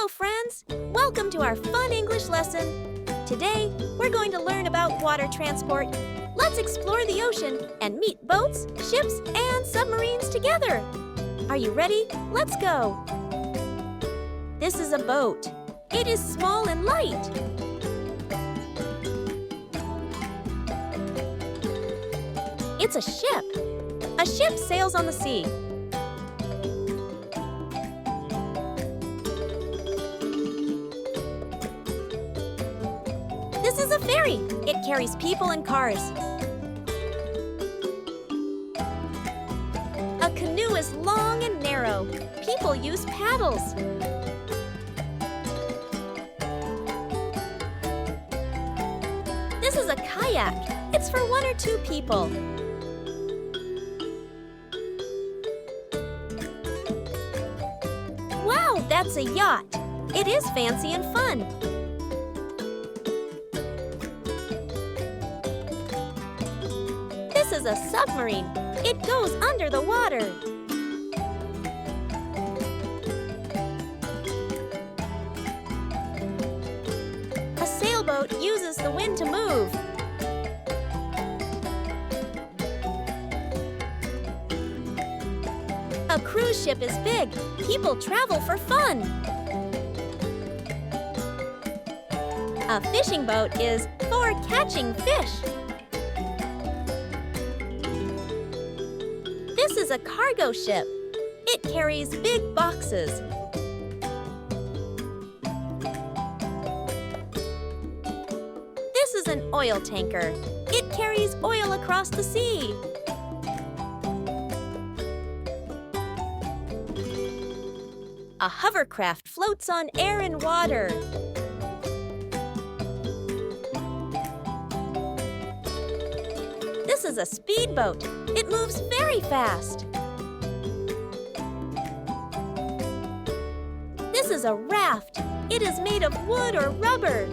Hello, friends! Welcome to our fun English lesson. Today, we're going to learn about water transport. Let's explore the ocean and meet boats, ships, and submarines together. Are you ready? Let's go! This is a boat. It is small and light. It's a ship. A ship sails on the sea. This is a ferry. It carries people and cars. A canoe is long and narrow. People use paddles. This is a kayak. It's for 1 or 2 people. Wow, that's a yacht. It is fancy and fun. This is a submarine. It goes under the water. A sailboat uses the wind to move. A cruise ship is big. People travel for fun. A fishing boat is for catching fish. This is a cargo ship. It carries big boxes. This is an oil tanker. It carries oil across the sea. A hovercraft floats on air and water. This is a speedboat. It moves very fast. This is a raft. It is made of wood or rubber.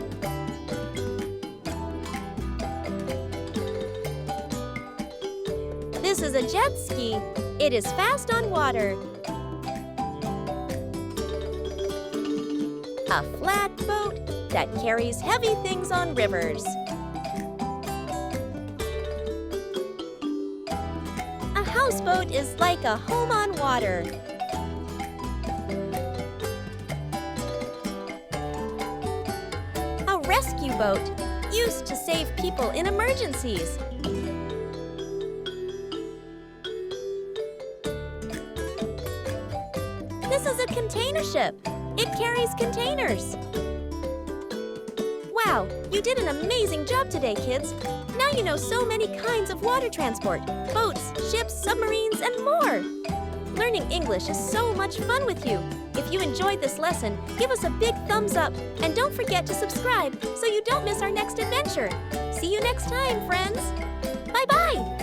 This is a jet ski. It is fast on water. A flat boat that carries heavy things on rivers. A houseboat is like a home on water. A rescue boat, used to save people in emergencies. This is a container ship. It carries containers. Wow, you did an amazing job today, kids. Now you know so many kinds of water transport, boats, ships, submarines, and more. Learning English is so much fun with you. If you enjoyed this lesson, give us a big thumbs up and don't forget to subscribe so you don't miss our next adventure. See you next time, friends. Bye-bye.